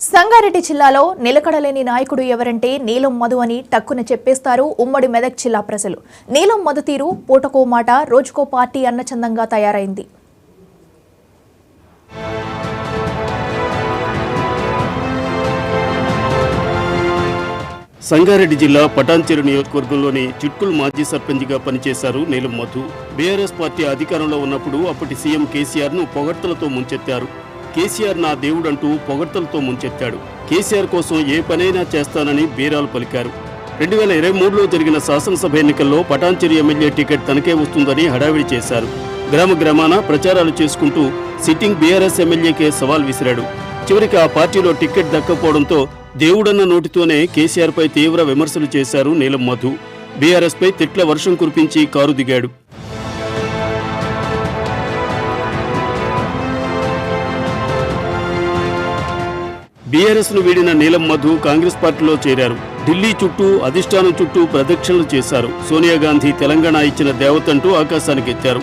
సంగారెడ్డి జిల్లాలో నిలకడలేని నాయకుడు ఎవరంటే నీలం మధు అని టక్కున చెప్పేస్తారు ఉమ్మడి మెదక్ జిల్లా ప్రజలు. నీలం మధు తీరు పూటకో మాట రోజుకో పార్టీ అన్నచందంగా తయారైంది. సంగారెడ్డి జిల్లా పటాన్చెరు నియోజకవర్గంలోని చిట్కుల్ మాజీ సర్పంచ్గా పనిచేశారు నీలం మధు. బీఆర్ఎస్ పార్టీ అధికారంలో ఉన్నప్పుడు అప్పటి సీఎం కేసీఆర్ను పొగడ్తలతో ముంచెత్తారు. కేసీఆర్ నా దేవుడంటూ పొగడ్తలతో ముంచెత్తాడు. కేసీఆర్ కోసం ఏ పనైనా చేస్తానని బీరాలు పలికారు. 2023లో జరిగిన శాసనసభ ఎన్నికల్లో పటాన్చెరు ఎమ్మెల్యే టికెట్ తనకే వస్తుందని హడావిడి చేశారు. గ్రామ గ్రామాన ప్రచారాలు చేసుకుంటూ సిట్టింగ్ బీఆర్ఎస్ ఎమ్మెల్యేకే సవాల్ విసిరాడు. చివరికి ఆ పార్టీలో టికెట్ దక్కపోవడంతో దేవుడన్న నోటితోనే కేసీఆర్ పై తీవ్ర విమర్శలు చేశారు నీలం మధు. బీఆర్ఎస్ పై తిట్ల వర్షం కురిపించి కారు దిగాడు. బీఆర్ఎస్ ను వీడిన నీలం మధు కాంగ్రెస్ పార్టీలో చేరారు. ఢిల్లీ చుట్టూ అధిష్టానం చుట్టూ ప్రదక్షిణలు చేశారు. సోనియా గాంధీ తెలంగాణ ఇచ్చిన దేవతంటూ ఆకాశానికి ఎత్తారు.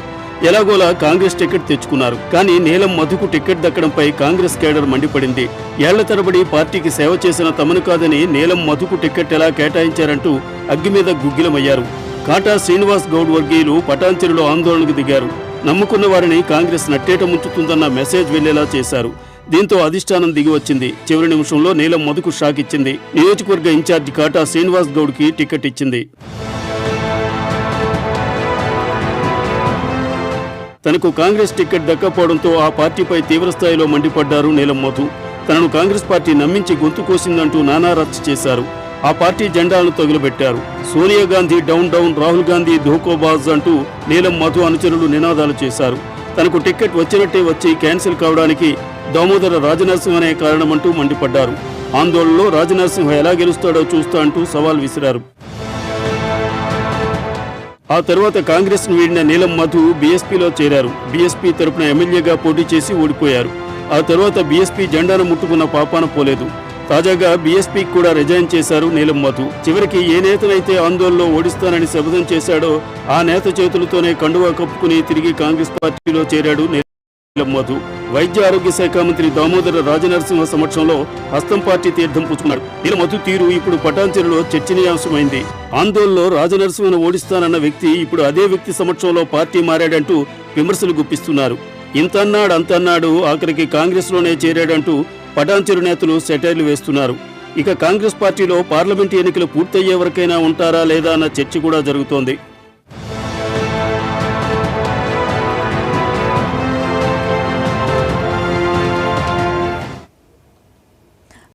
ఎలాగోలా కాంగ్రెస్ టికెట్ తెచ్చుకున్నారు. కానీ నీలం మధుకు టికెట్ దక్కడంపై కాంగ్రెస్ కేడర్ మండిపడింది. ఏళ్ల తరబడి పార్టీకి సేవ చేసిన తమను కాదని నీలం మధుకు టికెట్ ఎలా కేటాయించారంటూ అగ్గి మీద గుగ్గిలమయ్యారు. కాటా శ్రీనివాస్ గౌడ్ వర్గీయులు పటాన్చెరులో ఆందోళనకు దిగారు. నమ్ముకున్న వారిని కాంగ్రెస్ నట్టేట ముంచుతుందన్న మెసేజ్ వెళ్లేలా చేశారు. దీంతో అధిష్టానం దిగివచ్చింది. చివరి నిమిషంలో నీలం మధుకు షాక్ ఇచ్చింది. నియోజకవర్గ ఇన్ఛార్జి కాటా శ్రీనివాస్ గౌడ్ కి టికెట్ ఇచ్చింది. తనకు కాంగ్రెస్ టికెట్ దక్కపోవడంతో ఆ పార్టీపై తీవ్రస్థాయిలో మండిపడ్డారు నీలం మధు. తనను కాంగ్రెస్ పార్టీ నమ్మించి గొంతు కోసిందంటూ నానా రచ్చ చేశారు. ఆ పార్టీ జెండాలను తగులబెట్టారు. సోనియా గాంధీ డౌన్ డౌన్, రాహుల్ గాంధీ ధోకోబాజ్ అంటూ నీలం మధు అనుచరులు నినాదాలు చేశారు. తనకు టికెట్ వచ్చినట్టే వచ్చి క్యాన్సిల్ కావడానికి దామోదర రాజనరసింహ అనే కారణమంటూ మండిపడ్డారు. ఆందోళనలో రాజనరసింహ ఎలా గెలుస్తాడో చూస్తా అంటూ సవాల్ విసిరారు. ఆ తర్వాత కాంగ్రెస్ ను వీడిన నీలం మధు బీఎస్పీలో చేరారు. బీఎస్పీ తరపున ఎమ్మెల్యేగా పోటీ చేసి ఓడిపోయారు. ఆ తర్వాత బీఎస్పీ జెండాను ముట్టుకున్న పాపాన పోలేదు. తాజాగా బీఎస్పీకి కూడా రిజైన్ చేశారు నీలం మధు. చివరికి ఏ నేతనైతే ఆందోళనలో ఓడిస్తానని శపథం చేశాడో ఆ నేత చేతులతోనే కండువా కప్పుకుని తిరిగి కాంగ్రెస్ పార్టీలో చేరాడు నీలం మధు. వైద్య ఆరోగ్య శాఖ మంత్రి దామోదర రాజనరసింహ సమక్షంలో హస్తం పార్టీ తీర్థం పుచ్చుకున్నాడు. నీలం మధు తీరు ఇప్పుడు పటాన్చెరులో చర్చనీయాంశమైంది. ఆందోళనలో రాజనరసింహను ఓడిస్తానన్న వ్యక్తి ఇప్పుడు అదే వ్యక్తి సమక్షంలో పార్టీ మారాడంటూ విమర్శలు గుప్పిస్తున్నారు. ఇంతన్నాడు అంతన్నాడు, ఆఖరికి కాంగ్రెస్ లోనే చేరాడంటూ పటాన్చెరు నేతలు సెటైర్లు వేస్తున్నారు. ఇక కాంగ్రెస్ పార్టీలో పార్లమెంటు ఎన్నికలు పూర్తయ్యే వరకైనా ఉంటారా లేదా అన్న చర్చ కూడా జరుగుతోంది.